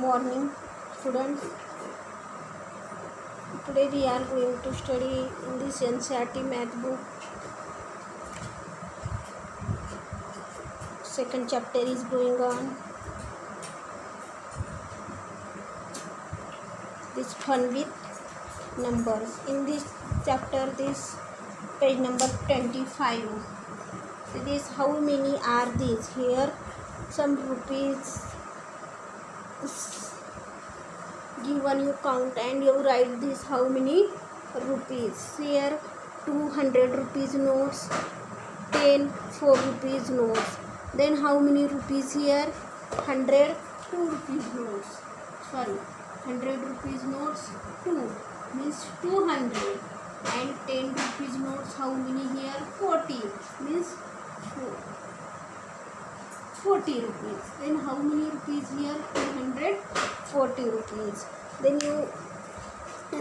morning, students. Today we are going to study in this NCERT math book. Second chapter is going on. This fun with numbers. In this chapter, this page number 25. So this, how many are these? Here some rupees given, you count and you write this how many rupees. Here 200 rupees notes, 10 4 rupees notes. Then how many rupees here? 100 2 rupees notes. Sorry, 100 rupees notes 2 means 200, and 10 rupees notes how many here? 40 means 40 rupees. Then how many rupees here? 240 rupees. Then you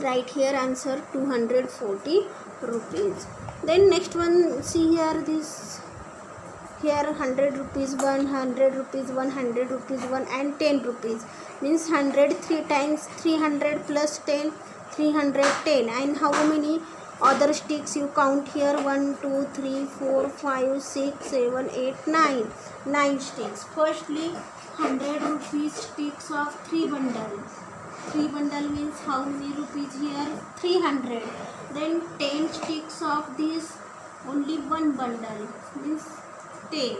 write here answer 240 rupees. Then next one, see here this, here 100 rupees 100 rupees 100 rupees 1 and 10 rupees means 100 3 times 300 plus 10 310. And how many other sticks you count here? 1 2 3 4 5 6 7 8 9 sticks. Firstly 100 rupees sticks of 3 bundles. 3 bundle means how many rupees here? 300. Then 10 sticks of this, only 1 bundle means 10.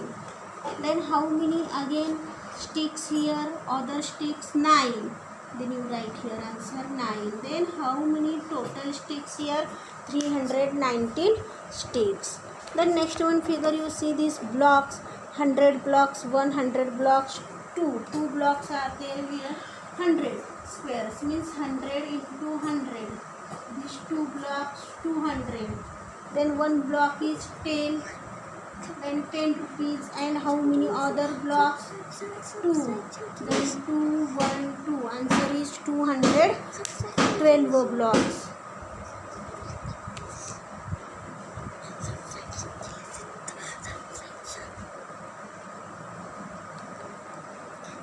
Then how many again sticks here? Other sticks 9. Then you write here answer 9. Then how many total sticks here? 319 sticks. Then next one figure, you see these blocks, 100 blocks 100 blocks 2 blocks are there here. 100 squares means 100 into 100. These 2 blocks 200. Then 1 block is 10. Then 10 rupees. And how many other blocks? 2. Then 2 1 2. Answer is 212 blocks.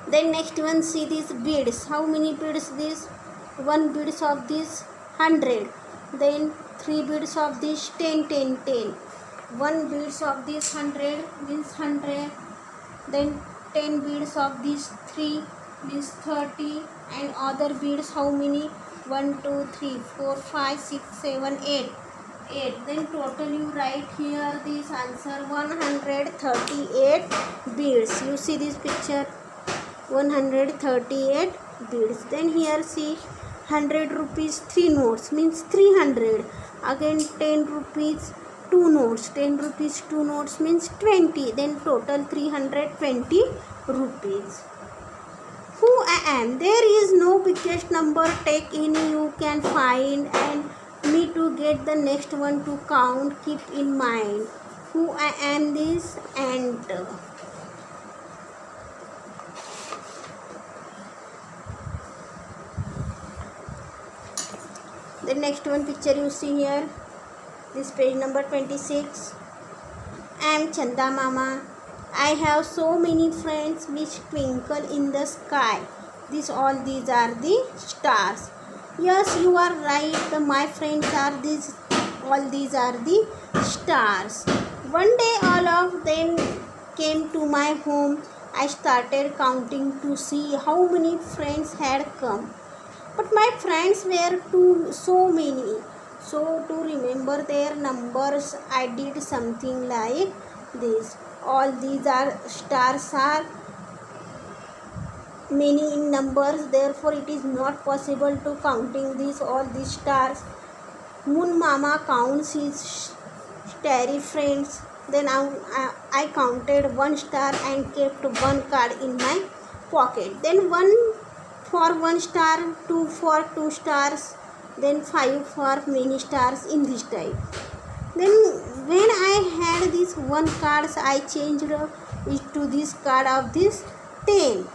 Then next one, see these beads. How many beads this? 1 beads of this 100. Then 3 beads of this 10 10 10. 1 beads of this 100 means 100. Then 10 beads of this 3 means 30. And other beads how many? 1 2 3 4 5 6 7 8. Then total you write here this answer 138 beads. You see this picture, 138 beads. Then here see 100 rupees 3 notes means 300. Again 10 rupees 2 notes, 10 rupees 2 notes means 20. Then total 320 rupees. Who I am? There is no biggest number. Take any you can find, and me to get the next one to count. Keep in mind who I am this ant. The next one picture you see here, this page number 26. I am Chanda Mama. I have so many friends which twinkle in the sky. These are the stars. Yes, you are right. My friends are these. All these are the stars. One day all of them came to my home. I started counting to see how many friends had come. But my friends were so many. So to remember their numbers, I did something like this. All these are stars are many in numbers, therefore it is not possible to counting all these stars. Moon Mama counts his starry friends. Then I counted 1 star and kept 1 card in my pocket. Then 1 for 1 star, 2 for 2 stars, then 5 for many stars in this type. Then when I had this 1 cards, I changed it to this card of this 10.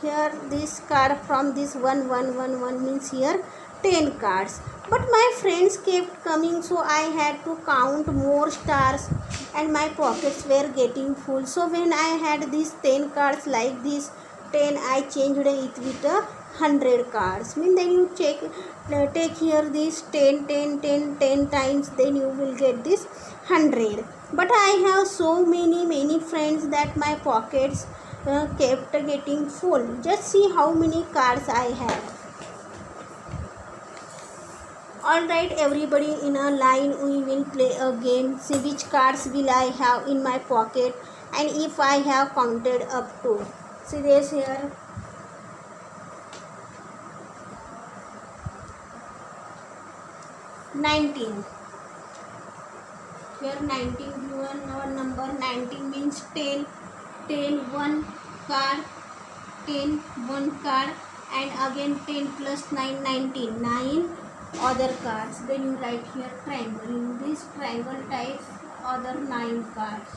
Here this card from this 1 1 1 1 means here 10 cards. But my friends kept coming, so I had to count more stars and my pockets were getting full. So when I had these 10 cards like this, 10 I changed it with 100 cards. Mean then you take here this 10 times, then you will get this 100. But I have so many friends that my pockets kept getting full. Just see how many cards I have. Alright, everybody, in a line we will play a game. See which cards will I have in my pocket and if I have counted up to. See this here. $19. Here 19 given our number. 19 means 10. 1 card. 10 1 card, and again 10 plus 9 19. 9 other cards. Then you write here triangle. In this triangle type other 9 cards.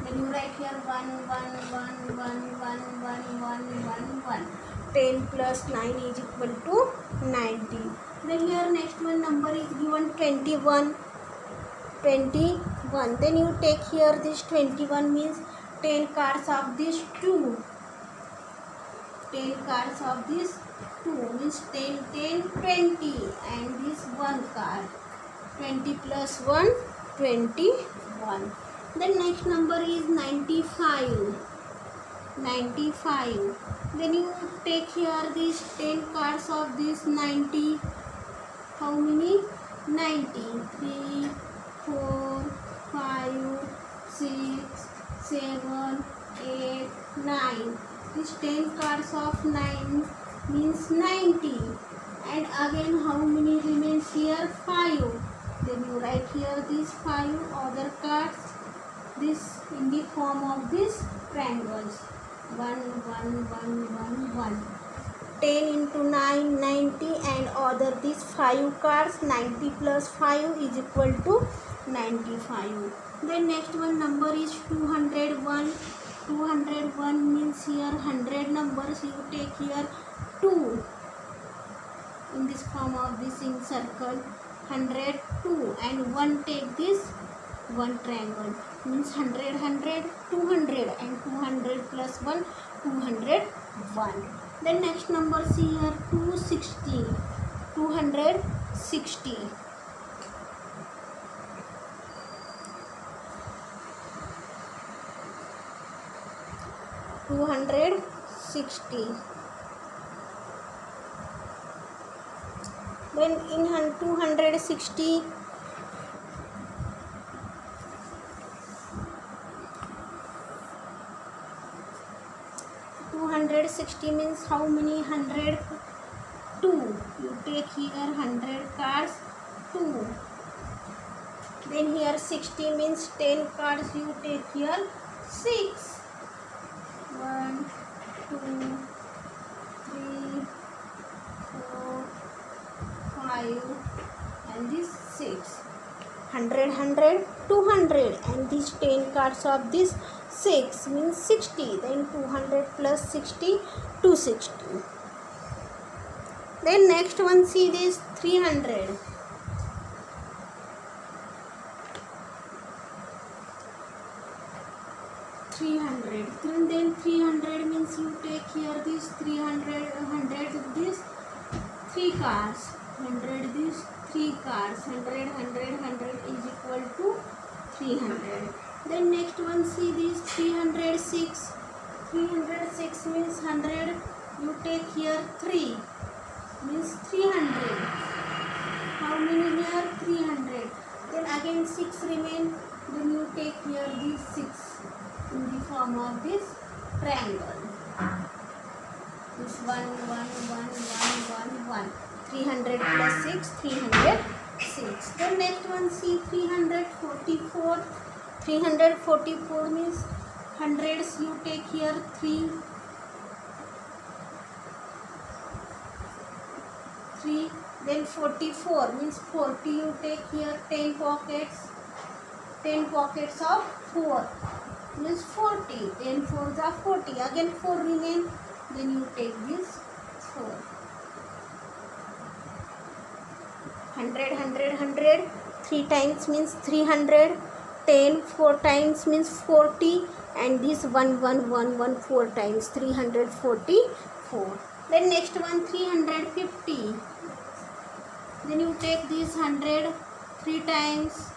Then you write here 1 1 1 1 1 1 1 1 1. 10 plus 9 is equal to 19. Then here next one number is given 21. 21. Then you take here this 21 means 10 cards of this 2. 10 cards of this 2 means 10 10 20, and this 1 card. 20 plus 1 21. Then next number is 95. 95. Then you take here these 10 cards of this 90. How many? 90. 3 4 5 6 7 8 9. These 10 cards of 9 means 90. And again how many remains here? 5. Then you write here these 5 other cards, this in the form of these triangles. 1 1 1 1 1. 10 into 9 90, and other these 5 cards. 90 plus 5 is equal to 95. Then next one number is 201. 201 means here 100 numbers. You take here 2 in this form of this in circle. 100 2, and 1 take this 1 triangle means 100 100 200, and 200 plus 1 201. Then next number see here 260. 260. 260. Then in 260 260 means how many? 100 2. You take here 100 cards 2. Then here 60 means 10 cards. You take here 6. 1 2 3 4 5 and this 6. 100 100 200, and these 10 cards of this 6 means 60. Then 200 plus 60 260. Then next one see this 300. 300. And then 300 means you take here this 300 100 this 3 cards. 100 this 3 cards. 100 100 100 is equal to 300. Then next one see this 306. 306 means 100. You take here 3 means 300. How many here? 300. Then again 6 remain. Then you take here these 6 in the form of this triangle. This 1 1 1 1 1 1. 300 plus 6 306. Then next one see 344. 344 means hundreds. You take here 3. 3. Then 44 means 40. You take here 10 pockets. 10 pockets of 4 means 40. 10 4s are 40. Again 4 remain. Then you take this 4. 100 100 100. 3 times means 300. 10 4 times means 40, and this 1 4 times 344. Then next one 350. Then you take this 100 3 times,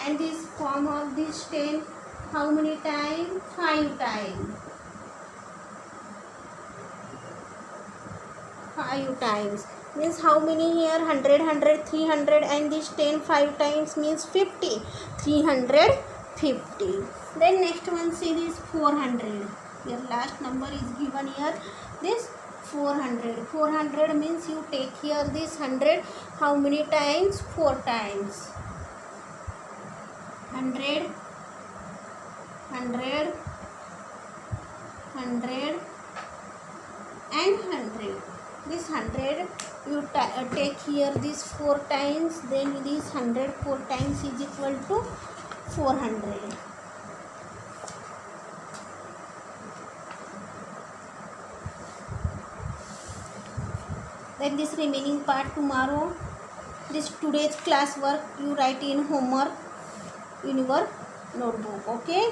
and this form of this 10 how many times? 5 times. 5 times means how many here? 100 300, and this 10 5 times means 50, 350. Then next one, see this 400. Your last number is given here, this 400 means you take here this 100 how many times? 4 times. 100 100 100 and 100. This 100 you take here this 4 times, then this 100 4 times is equal to 400. Then this remaining part tomorrow. This today's class work you write in homework in your notebook. Okay.